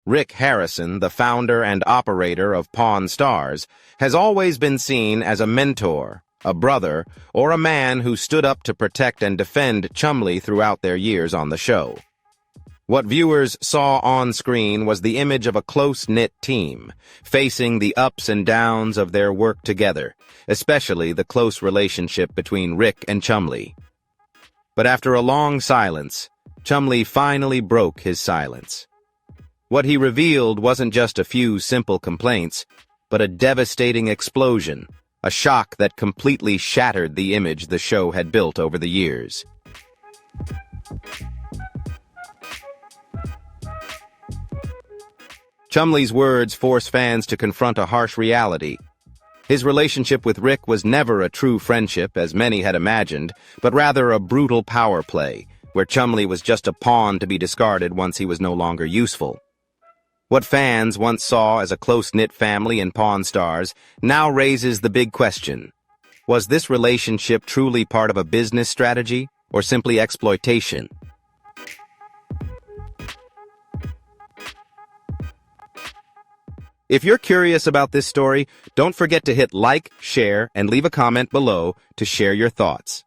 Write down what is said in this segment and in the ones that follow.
Rick Harrison, the founder and operator of Pawn Stars, has always been seen as a mentor, a brother, or a man who stood up to protect and defend Chumlee throughout their years on the show. What viewers saw on screen was the image of a close-knit team, facing the ups and downs of their work together, especially the close relationship between Rick and Chumlee. But after a long silence, Chumlee finally broke his silence. What he revealed wasn't just a few simple complaints, but a devastating explosion, a shock that completely shattered the image the show had built over the years. Chumlee's words force fans to confront a harsh reality. His relationship with Rick was never a true friendship, as many had imagined, but rather a brutal power play, where Chumlee was just a pawn to be discarded once he was no longer useful. What fans once saw as a close-knit family in Pawn Stars now raises the big question: was this relationship truly part of a business strategy, or simply exploitation? If you're curious about this story, don't forget to hit like, share, and leave a comment below to share your thoughts.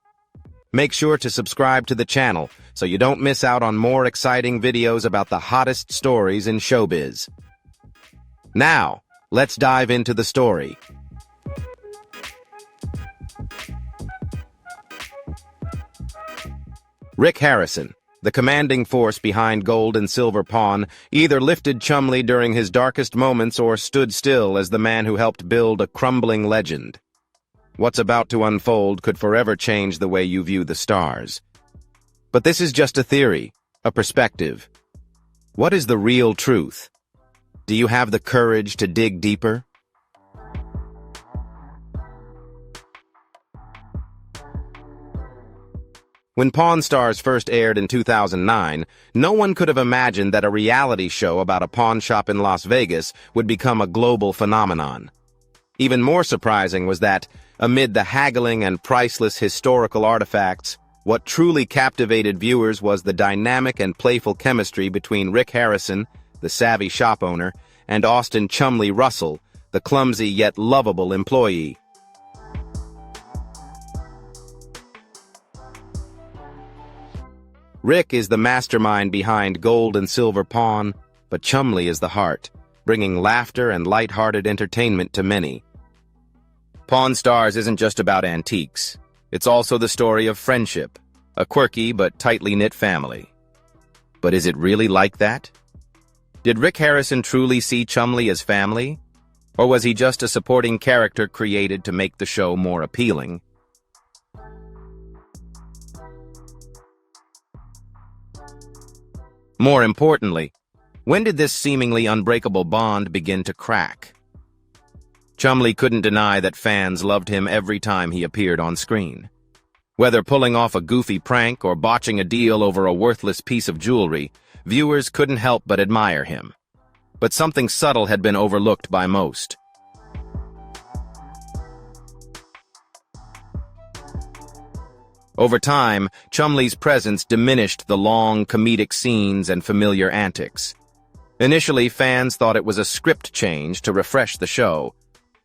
Make sure to subscribe to the channel so you don't miss out on more exciting videos about the hottest stories in showbiz. Now, let's dive into the story. Rick Harrison, the commanding force behind Gold and Silver Pawn, either lifted Chumlee during his darkest moments or stood still as the man who helped build a crumbling legend. What's about to unfold could forever change the way you view the stars. But this is just a theory, a perspective. What is the real truth? Do you have the courage to dig deeper? When Pawn Stars first aired in 2009, no one could have imagined that a reality show about a pawn shop in Las Vegas would become a global phenomenon. Even more surprising was that, amid the haggling and priceless historical artifacts, what truly captivated viewers was the dynamic and playful chemistry between Rick Harrison, the savvy shop owner, and Austin Chumlee Russell, the clumsy yet lovable employee. Rick is the mastermind behind Gold and Silver Pawn, but Chumlee is the heart, bringing laughter and light-hearted entertainment to many. Pawn Stars isn't just about antiques. It's also the story of friendship, a quirky but tightly knit family. But is it really like that? Did Rick Harrison truly see Chumlee as family? Or was he just a supporting character created to make the show more appealing? More importantly, when did this seemingly unbreakable bond begin to crack? Chumlee couldn't deny that fans loved him every time he appeared on screen. Whether pulling off a goofy prank or botching a deal over a worthless piece of jewelry, viewers couldn't help but admire him. But something subtle had been overlooked by most. Over time, Chumlee's presence diminished the long, comedic scenes and familiar antics. Initially, fans thought it was a script change to refresh the show,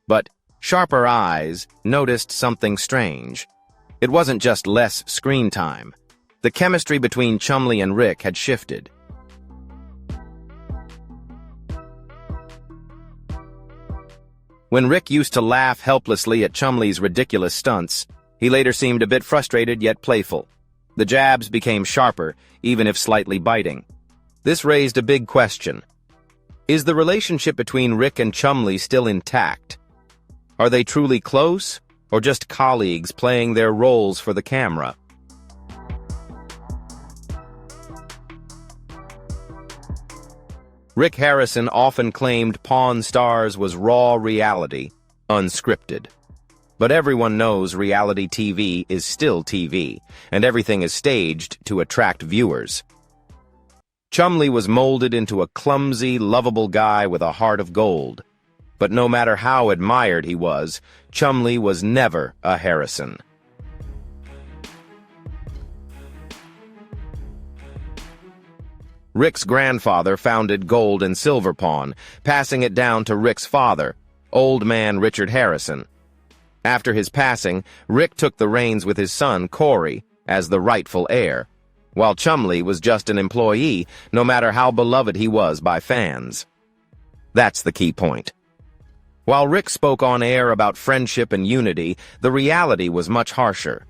but sharper eyes noticed something strange. It wasn't just less screen time. The chemistry between Chumlee and Rick had shifted. When Rick used to laugh helplessly at Chumlee's ridiculous stunts, he later seemed a bit frustrated yet playful. The jabs became sharper, even if slightly biting. This raised a big question. Is the relationship between Rick and Chumlee still intact? Are they truly close, or just colleagues playing their roles for the camera? Rick Harrison often claimed Pawn Stars was raw reality, unscripted. But everyone knows reality TV is still TV, and everything is staged to attract viewers. Chumlee was molded into a clumsy, lovable guy with a heart of gold. But no matter how admired he was, Chumlee was never a Harrison. Rick's grandfather founded Gold and Silver Pawn, passing it down to Rick's father, old man Richard Harrison. After his passing, Rick took the reins with his son, Corey, as the rightful heir, while Chumlee was just an employee, no matter how beloved he was by fans. That's the key point. While Rick spoke on air about friendship and unity, the reality was much harsher.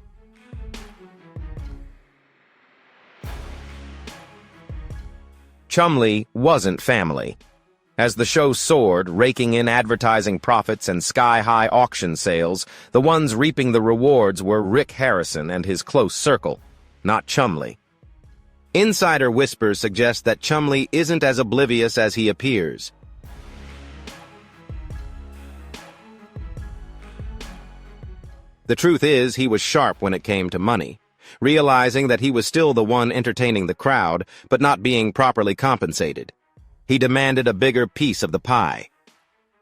Chumlee wasn't family. As the show soared, raking in advertising profits and sky-high auction sales, the ones reaping the rewards were Rick Harrison and his close circle, not Chumlee. Insider whispers suggest that Chumlee isn't as oblivious as he appears. The truth is, he was sharp when it came to money, realizing that he was still the one entertaining the crowd, but not being properly compensated. He demanded a bigger piece of the pie.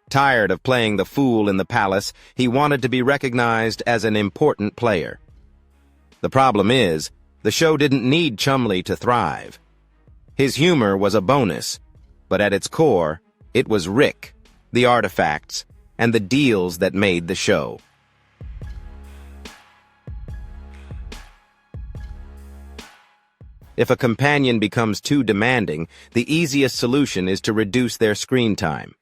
Tired of playing the fool in the palace, he wanted to be recognized as an important player. The problem is, the show didn't need Chumlee to thrive. His humor was a bonus, but at its core, it was Rick, the artifacts, and the deals that made the show. If a companion becomes too demanding, the easiest solution is to reduce their screen time.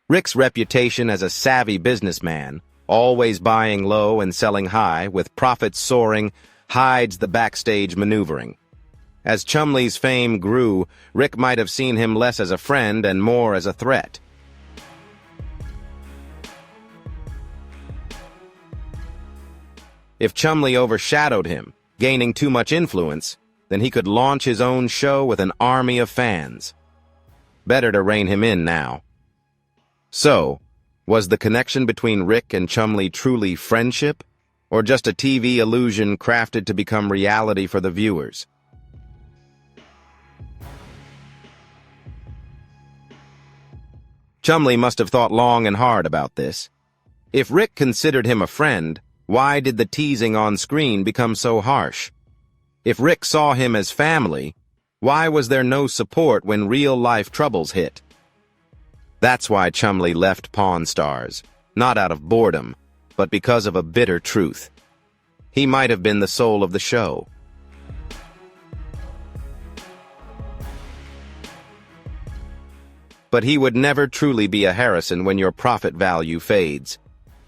Rick's reputation as a savvy businessman, always buying low and selling high, with profits soaring, hides the backstage maneuvering. As Chumlee's fame grew, Rick might have seen him less as a friend and more as a threat. If Chumlee overshadowed him, gaining too much influence, then he could launch his own show with an army of fans. Better to rein him in now. So, was the connection between Rick and Chumlee truly friendship, or just a TV illusion crafted to become reality for the viewers? Chumlee must have thought long and hard about this. If Rick considered him a friend, why did the teasing on screen become so harsh? If Rick saw him as family, why was there no support when real-life troubles hit? That's why Chumlee left Pawn Stars, not out of boredom, but because of a bitter truth. He might have been the soul of the show. But he would never truly be a Harrison when your profit value fades.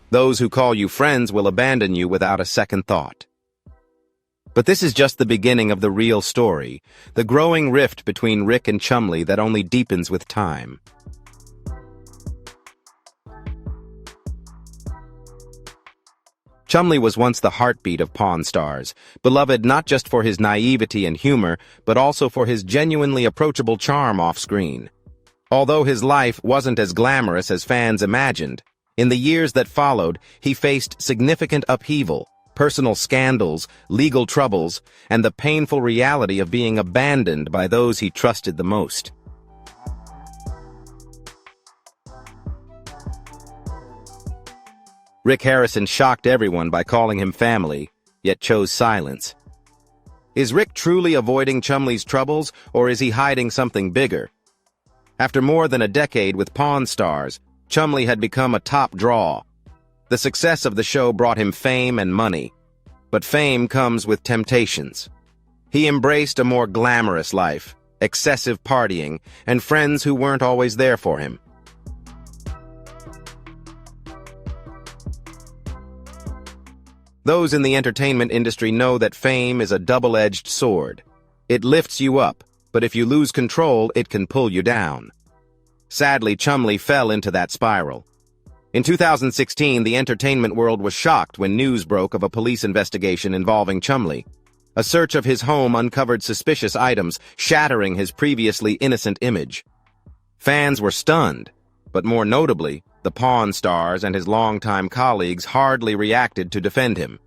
Those who call you friends will abandon you without a second thought. But this is just the beginning of the real story, the growing rift between Rick and Chumlee that only deepens with time. Chumlee was once the heartbeat of Pawn Stars, beloved not just for his naivety and humor, but also for his genuinely approachable charm off-screen. Although his life wasn't as glamorous as fans imagined, in the years that followed, he faced significant upheaval, personal scandals, legal troubles, and the painful reality of being abandoned by those he trusted the most. Rick Harrison shocked everyone by calling him family, yet chose silence. Is Rick truly avoiding Chumlee's troubles, or is he hiding something bigger? After more than a decade with Pawn Stars, Chumlee had become a top draw. The success of the show brought him fame and money. But fame comes with temptations. He embraced a more glamorous life, excessive partying, and friends who weren't always there for him. Those in the entertainment industry know that fame is a double-edged sword. It lifts you up, but if you lose control, it can pull you down. Sadly, Chumlee fell into that spiral. In 2016, the entertainment world was shocked when news broke of a police investigation involving Chumlee. A search of his home uncovered suspicious items, shattering his previously innocent image. Fans were stunned, but more notably, the Pawn Stars and his longtime colleagues hardly reacted to defend him.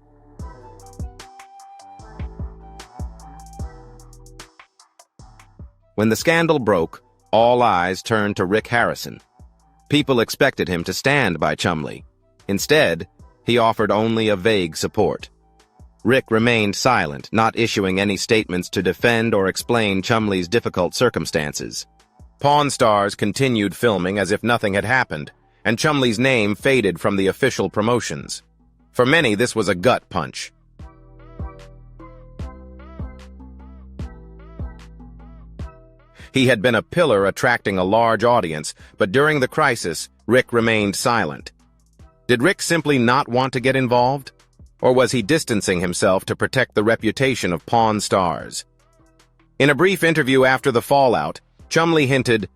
When the scandal broke, all eyes turned to Rick Harrison. People expected him to stand by Chumlee. Instead, he offered only a vague support. Rick remained silent, not issuing any statements to defend or explain Chumlee's difficult circumstances. Pawn Stars continued filming as if nothing had happened, and Chumlee's name faded from the official promotions. For many, this was a gut punch. He had been a pillar attracting a large audience, but during the crisis, Rick remained silent. Did Rick simply not want to get involved? Or was he distancing himself to protect the reputation of Pawn Stars? In a brief interview after the fallout, Chumlee hinted,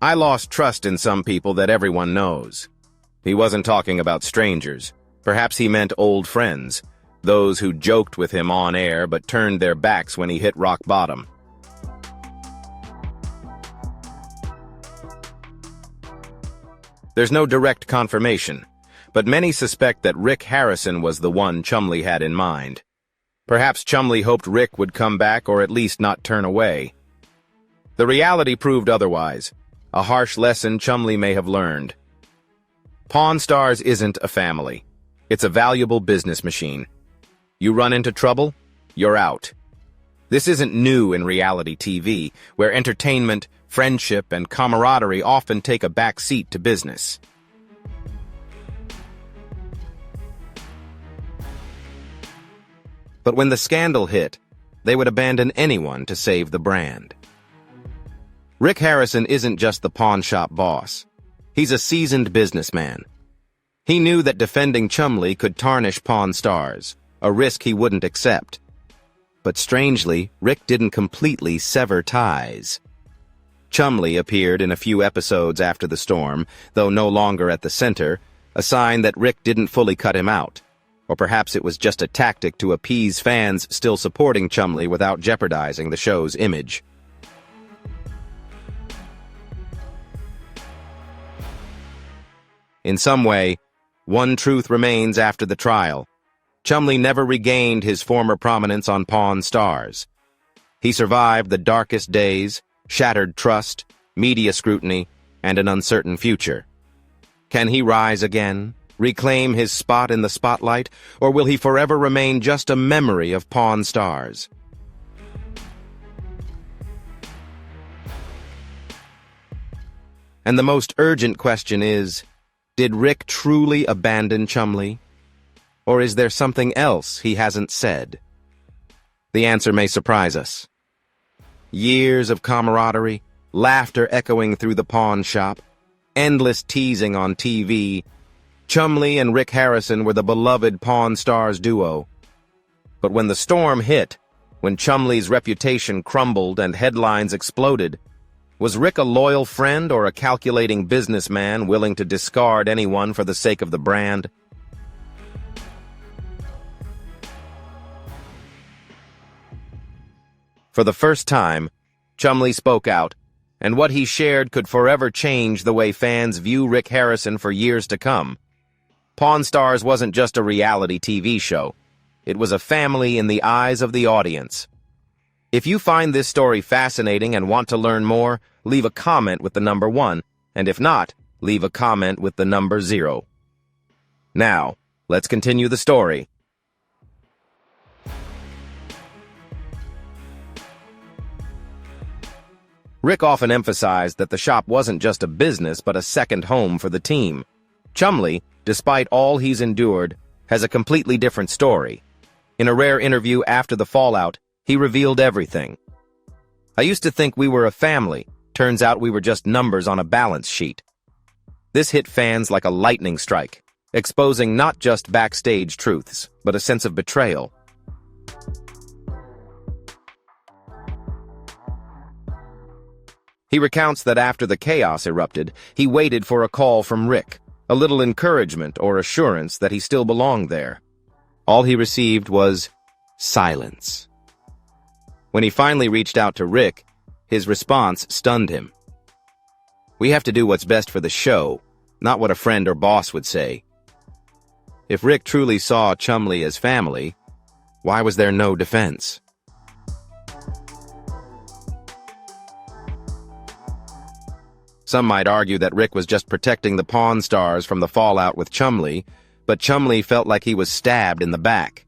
"I lost trust in some people that everyone knows." He wasn't talking about strangers. Perhaps he meant old friends, those who joked with him on air but turned their backs when he hit rock bottom. There's no direct confirmation, but many suspect that Rick Harrison was the one Chumlee had in mind. Perhaps Chumlee hoped Rick would come back or at least not turn away. The reality proved otherwise, a harsh lesson Chumlee may have learned. Pawn Stars isn't a family. It's a valuable business machine. You run into trouble, you're out. This isn't new in reality TV, where entertainment, friendship, and camaraderie often take a back seat to business. But when the scandal hit, they would abandon anyone to save the brand. Rick Harrison isn't just the pawn shop boss. He's a seasoned businessman. He knew that defending Chumlee could tarnish Pawn Stars, a risk he wouldn't accept. But strangely, Rick didn't completely sever ties. Chumlee appeared in a few episodes after the storm, though no longer at the center, a sign that Rick didn't fully cut him out. Or perhaps it was just a tactic to appease fans still supporting Chumlee without jeopardizing the show's image. In some way, one truth remains after the trial. Chumlee never regained his former prominence on Pawn Stars. He survived the darkest days, shattered trust, media scrutiny, and an uncertain future. Can he rise again, reclaim his spot in the spotlight, or will he forever remain just a memory of Pawn Stars? And the most urgent question is, did Rick truly abandon Chumlee? Or is there something else he hasn't said? The answer may surprise us. Years of camaraderie, laughter echoing through the pawn shop, endless teasing on TV. Chumlee and Rick Harrison were the beloved Pawn Stars duo. But when the storm hit, when Chumlee's reputation crumbled and headlines exploded, was Rick a loyal friend or a calculating businessman willing to discard anyone for the sake of the brand? For the first time, Chumlee spoke out, and what he shared could forever change the way fans view Rick Harrison for years to come. Pawn Stars wasn't just a reality TV show. It was a family in the eyes of the audience. If you find this story fascinating and want to learn more, leave a comment with the number 1, and if not, leave a comment with the number 0. Now, let's continue the story. Rick often emphasized that the shop wasn't just a business but a second home for the team. Chumlee, despite all he's endured, has a completely different story. In a rare interview after the fallout, he revealed everything. "I used to think we were a family. Turns out we were just numbers on a balance sheet." This hit fans like a lightning strike, exposing not just backstage truths, but a sense of betrayal. He recounts that after the chaos erupted, he waited for a call from Rick, a little encouragement or assurance that he still belonged there. All he received was silence. When he finally reached out to Rick, his response stunned him. "We have to do what's best for the show, not what a friend or boss would say." If Rick truly saw Chumlee as family, why was there no defense? Some might argue that Rick was just protecting the Pawn Stars from the fallout with Chumlee, but Chumlee felt like he was stabbed in the back.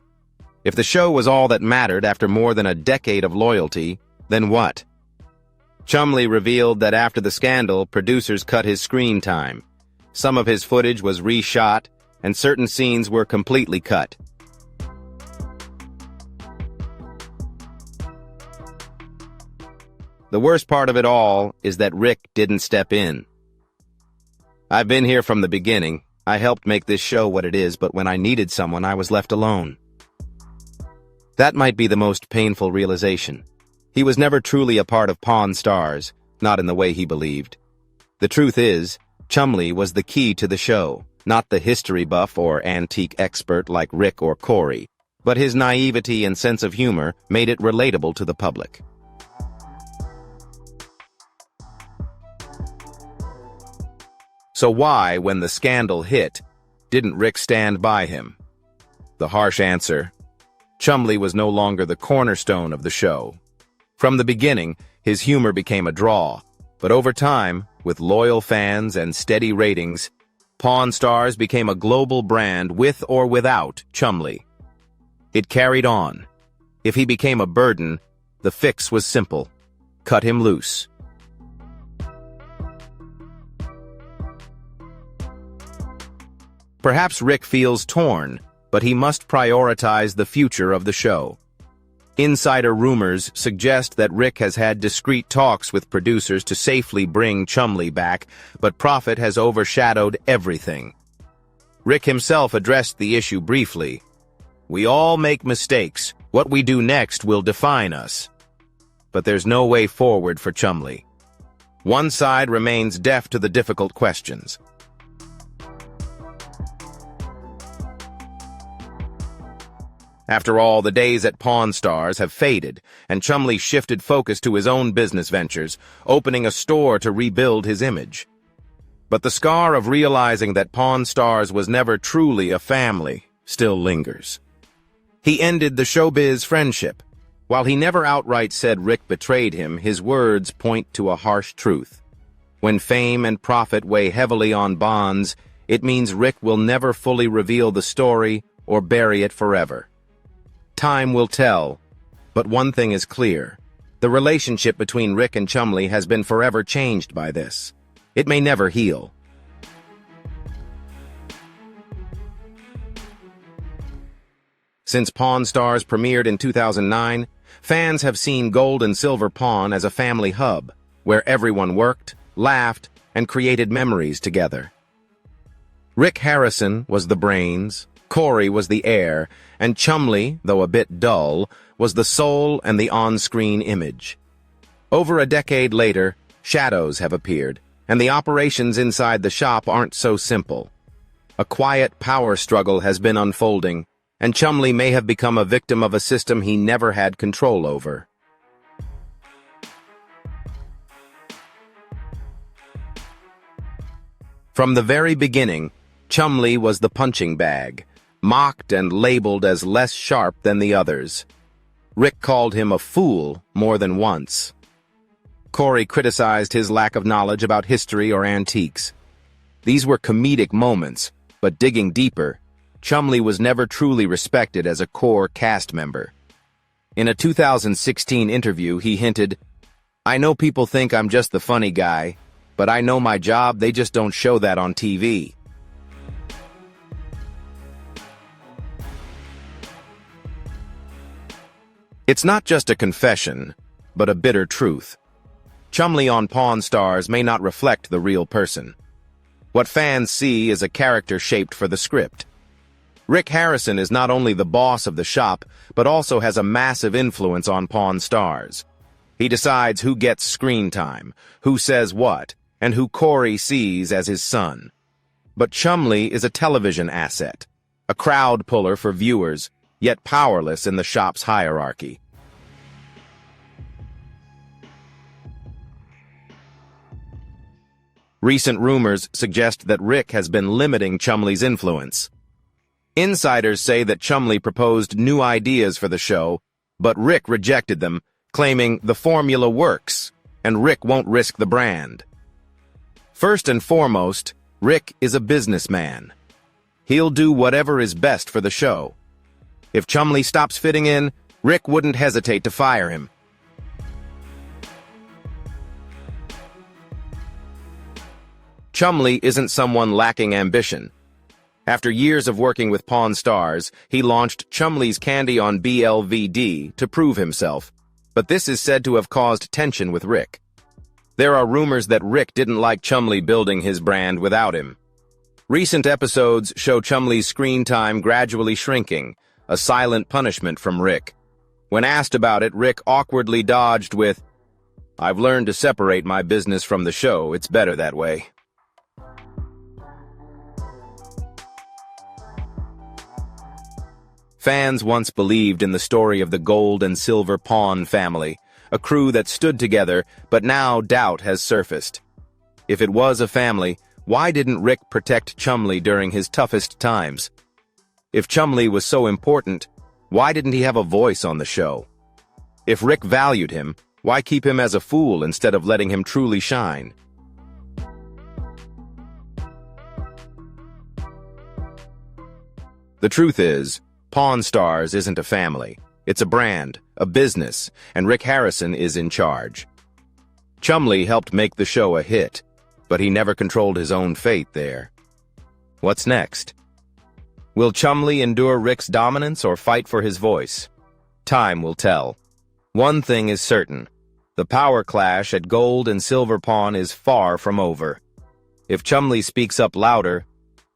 If the show was all that mattered after more than a decade of loyalty, then what? Chumlee revealed that after the scandal, producers cut his screen time. Some of his footage was reshot, and certain scenes were completely cut. The worst part of it all is that Rick didn't step in. I've been here from the beginning. I helped make this show what it is, but when I needed someone, I was left alone. That might be the most painful realization. He was never truly a part of Pawn Stars, not in the way he believed. The truth is, Chumlee was the key to the show, not the history buff or antique expert like Rick or Corey, but his naivety and sense of humor made it relatable to the public. So why, when the scandal hit, didn't Rick stand by him? The harsh answer: Chumlee was no longer the cornerstone of the show. From the beginning, his humor became a draw, but over time, with loyal fans and steady ratings, Pawn Stars became a global brand with or without Chumlee. It carried on. If he became a burden, the fix was simple: cut him loose. Perhaps Rick feels torn, but he must prioritize the future of the show. Insider rumors suggest that Rick has had discreet talks with producers to safely bring Chumlee back, but profit has overshadowed everything. Rick himself addressed the issue briefly. "We all make mistakes. What we do next will define us." But there's no way forward for Chumlee. One side remains deaf to the difficult questions. After all, the days at Pawn Stars have faded, and Chumlee shifted focus to his own business ventures, opening a store to rebuild his image. But the scar of realizing that Pawn Stars was never truly a family still lingers. He ended the showbiz friendship. While he never outright said Rick betrayed him, his words point to a harsh truth. When fame and profit weigh heavily on bonds, it means Rick will never fully reveal the story or bury it forever. Time will tell, but one thing is clear. The relationship between Rick and Chumlee has been forever changed by this. It may never heal. Since Pawn Stars premiered in 2009, fans have seen Gold and Silver Pawn as a family hub, where everyone worked, laughed, and created memories together. Rick Harrison was the brains, Corey was the heir, and Chumlee, though a bit dull, was the soul and the on-screen image. Over a decade later, shadows have appeared, and the operations inside the shop aren't so simple. A quiet power struggle has been unfolding, and Chumlee may have become a victim of a system he never had control over. From the very beginning, Chumlee was the punching bag, mocked and labeled as less sharp than the others. Rick called him a fool more than once. Corey criticized his lack of knowledge about history or antiques. These were comedic moments, but digging deeper, Chumlee was never truly respected as a core cast member. In a 2016 interview, he hinted, "I know people think I'm just the funny guy, but I know my job, they just don't show that on TV." It's not just a confession, but a bitter truth. Chumlee on Pawn Stars may not reflect the real person. What fans see is a character shaped for the script. Rick Harrison is not only the boss of the shop, but also has a massive influence on Pawn Stars. He decides who gets screen time, who says what, and who Corey sees as his son. But Chumlee is a television asset, a crowd puller for viewers, yet powerless in the shop's hierarchy. Recent rumors suggest that Rick has been limiting Chumlee's influence. Insiders say that Chumlee proposed new ideas for the show, but Rick rejected them, claiming the formula works, and Rick won't risk the brand. First and foremost, Rick is a businessman. He'll do whatever is best for the show. If Chumlee stops fitting in, Rick wouldn't hesitate to fire him. Chumlee isn't someone lacking ambition. After years of working with Pawn Stars, he launched Chumlee's Candy on BLVD to prove himself, but this is said to have caused tension with Rick. There are rumors that Rick didn't like Chumlee building his brand without him. Recent episodes show Chumlee's screen time gradually shrinking, a silent punishment from Rick. When asked about it, Rick awkwardly dodged with, "I've learned to separate my business from the show. It's better that way." Fans once believed in the story of the Gold and Silver Pawn family, a crew that stood together, but now doubt has surfaced. If it was a family, why didn't Rick protect Chumlee during his toughest times? If Chumlee was so important, why didn't he have a voice on the show? If Rick valued him, why keep him as a fool instead of letting him truly shine? The truth is, Pawn Stars isn't a family. It's a brand, a business, and Rick Harrison is in charge. Chumlee helped make the show a hit, but he never controlled his own fate there. What's next? Will Chumlee endure Rick's dominance or fight for his voice? Time will tell. One thing is certain. The power clash at Gold and Silver Pawn is far from over. If Chumlee speaks up louder,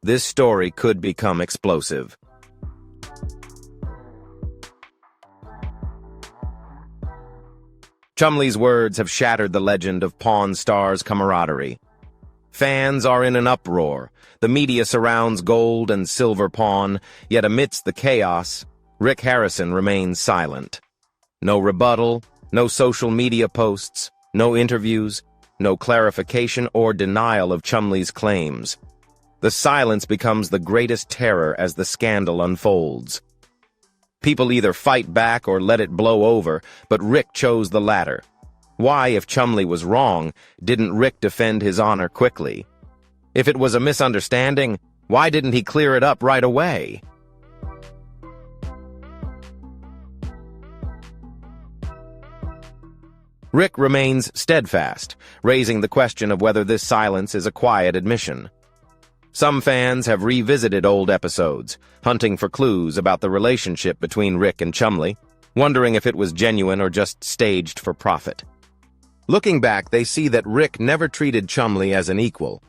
this story could become explosive. Chumlee's words have shattered the legend of Pawn Stars' camaraderie. Fans are in an uproar. The media surrounds Gold and Silver Pawn, yet amidst the chaos, Rick Harrison remains silent. No rebuttal, no social media posts, no interviews, no clarification or denial of Chumlee's claims. The silence becomes the greatest terror as the scandal unfolds. People either fight back or let it blow over, but Rick chose the latter. Why, if Chumlee was wrong, didn't Rick defend his honor quickly? If it was a misunderstanding, why didn't he clear it up right away? Rick remains steadfast, raising the question of whether this silence is a quiet admission. Some fans have revisited old episodes, hunting for clues about the relationship between Rick and Chumlee, wondering if it was genuine or just staged for profit. Looking back, they see that Rick never treated Chumlee as an equal.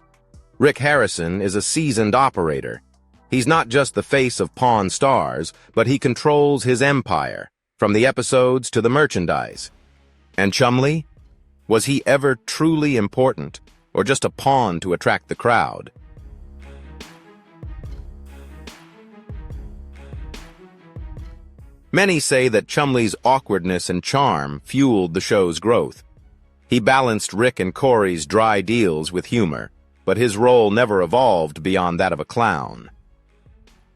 Rick Harrison is a seasoned operator. He's not just the face of Pawn Stars, but he controls his empire, from the episodes to the merchandise. And Chumlee? Was he ever truly important, or just a pawn to attract the crowd? Many say that Chumlee's awkwardness and charm fueled the show's growth. He balanced Rick and Corey's dry deals with humor, but his role never evolved beyond that of a clown.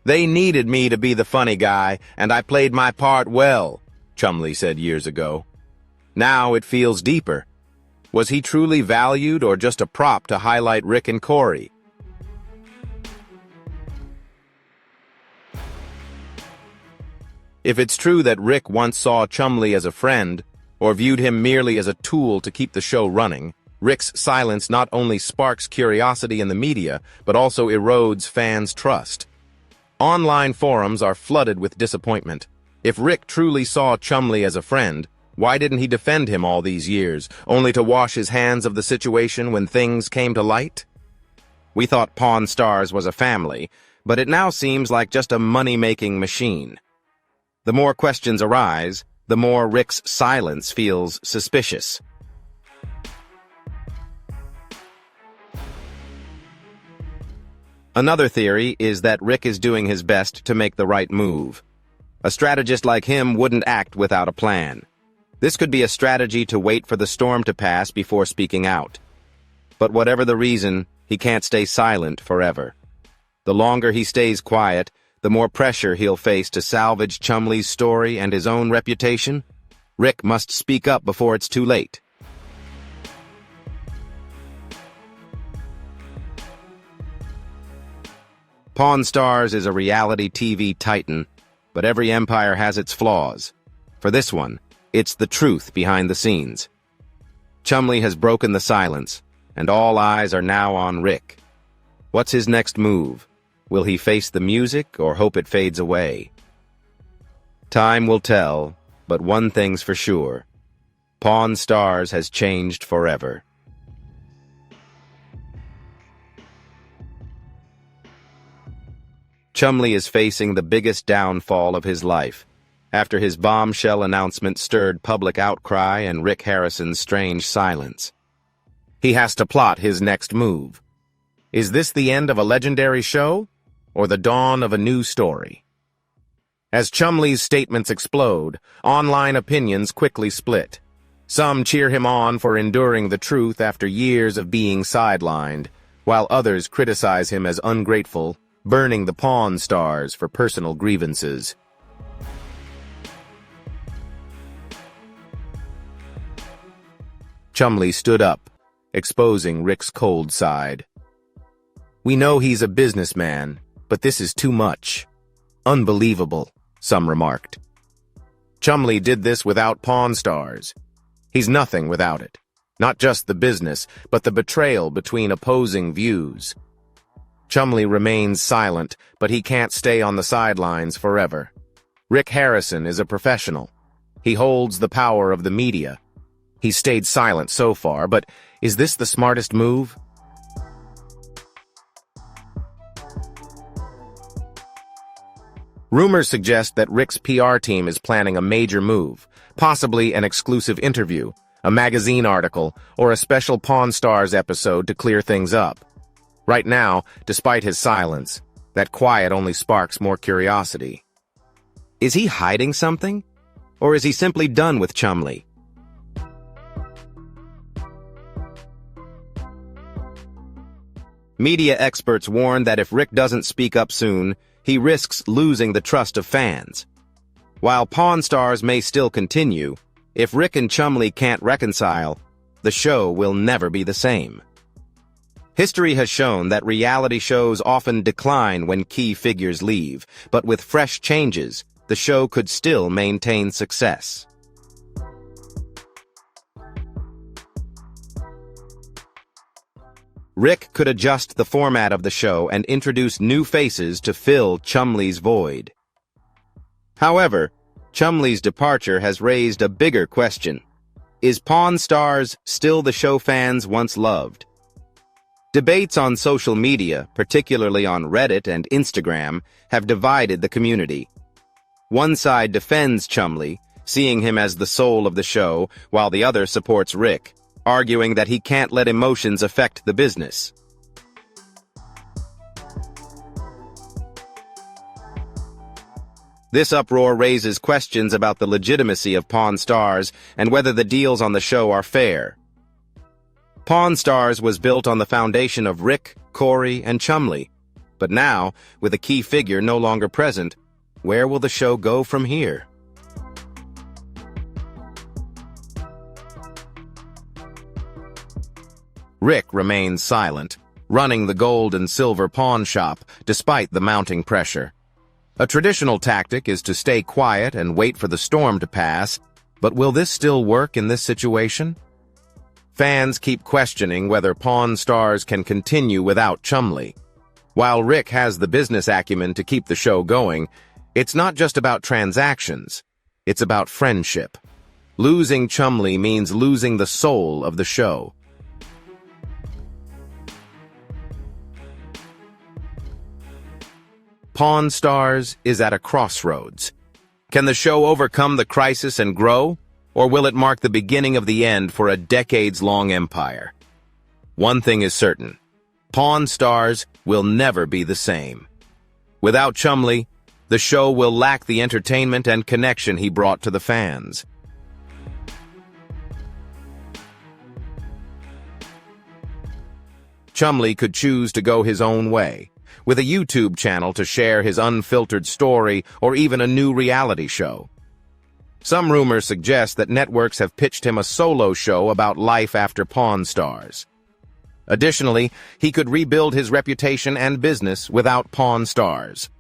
"They needed me to be the funny guy, and I played my part well," Chumlee said years ago. Now it feels deeper. Was he truly valued or just a prop to highlight Rick and Corey? If it's true that Rick once saw Chumlee as a friend, or viewed him merely as a tool to keep the show running, Rick's silence not only sparks curiosity in the media, but also erodes fans' trust. Online forums are flooded with disappointment. If Rick truly saw Chumlee as a friend, why didn't he defend him all these years, only to wash his hands of the situation when things came to light? We thought Pawn Stars was a family, but it now seems like just a money-making machine. The more questions arise, the more Rick's silence feels suspicious. Another theory is that Rick is doing his best to make the right move. A strategist like him wouldn't act without a plan. This could be a strategy to wait for the storm to pass before speaking out. But whatever the reason, he can't stay silent forever. The longer he stays quiet, the more pressure he'll face to salvage Chumlee's story and his own reputation. Rick must speak up before it's too late. Pawn Stars is a reality TV titan, but every empire has its flaws. For this one, it's the truth behind the scenes. Chumlee has broken the silence, and all eyes are now on Rick. What's his next move? Will he face the music or hope it fades away? Time will tell, but one thing's for sure. Pawn Stars has changed forever. Chumlee is facing the biggest downfall of his life, after his bombshell announcement stirred public outcry and Rick Harrison's strange silence. He has to plot his next move. Is this the end of a legendary show, or the dawn of a new story? As Chumlee's statements explode, online opinions quickly split. Some cheer him on for enduring the truth after years of being sidelined, while others criticize him as ungrateful, burning the Pawn Stars for personal grievances. Chumlee stood up, exposing Rick's cold side. "We know he's a businessman, but this is too much. Unbelievable," some remarked. Chumlee did this without Pawn Stars. He's nothing without it. Not just the business, but the betrayal between opposing views. Chumlee remains silent, but he can't stay on the sidelines forever. Rick Harrison is a professional. He holds the power of the media. He's stayed silent so far, but is this the smartest move? Rumors suggest that Rick's PR team is planning a major move, possibly an exclusive interview, a magazine article, or a special Pawn Stars episode to clear things up. Right now, despite his silence, that quiet only sparks more curiosity. Is he hiding something? Or is he simply done with Chumlee? Media experts warn that if Rick doesn't speak up soon, he risks losing the trust of fans. While Pawn Stars may still continue, if Rick and Chumlee can't reconcile, the show will never be the same. History has shown that reality shows often decline when key figures leave, but with fresh changes, the show could still maintain success. Rick could adjust the format of the show and introduce new faces to fill Chumlee's void. However, Chumlee's departure has raised a bigger question. Is Pawn Stars still the show fans once loved? Debates on social media, particularly on Reddit and Instagram, have divided the community. One side defends Chumlee, seeing him as the soul of the show, while the other supports Rick, arguing that he can't let emotions affect the business. This uproar raises questions about the legitimacy of Pawn Stars and whether the deals on the show are fair. Pawn Stars was built on the foundation of Rick, Corey, and Chumlee. But now, with a key figure no longer present, where will the show go from here? Rick remains silent, running the gold and silver pawn shop despite the mounting pressure. A traditional tactic is to stay quiet and wait for the storm to pass, but will this still work in this situation? Fans keep questioning whether Pawn Stars can continue without Chumlee. While Rick has the business acumen to keep the show going, it's not just about transactions, it's about friendship. Losing Chumlee means losing the soul of the show. Pawn Stars is at a crossroads. Can the show overcome the crisis and grow, or will it mark the beginning of the end for a decades-long empire? One thing is certain. Pawn Stars will never be the same. Without Chumlee, the show will lack the entertainment and connection he brought to the fans. Chumlee could choose to go his own way, with a YouTube channel to share his unfiltered story or even a new reality show. Some rumors suggest that networks have pitched him a solo show about life after Pawn Stars. Additionally, he could rebuild his reputation and business without Pawn Stars.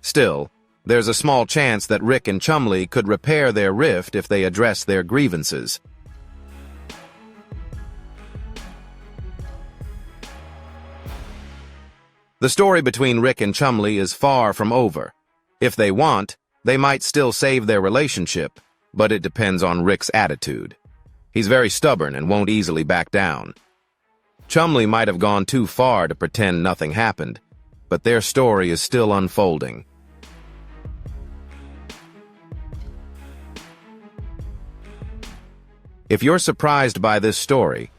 Still, There's a small chance that Rick and Chumlee could repair their rift if they address their grievances. The story between Rick and Chumlee is far from over. If they want, they might still save their relationship, but it depends on Rick's attitude. He's very stubborn and won't easily back down. Chumlee might have gone too far to pretend nothing happened, but their story is still unfolding. If you're surprised by this story,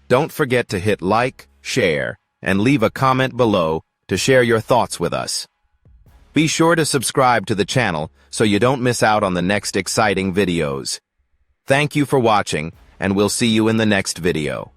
don't forget to hit like, share, and leave a comment below to share your thoughts with us. Be sure to subscribe to the channel so you don't miss out on the next exciting videos. Thank you for watching, and we'll see you in the next video.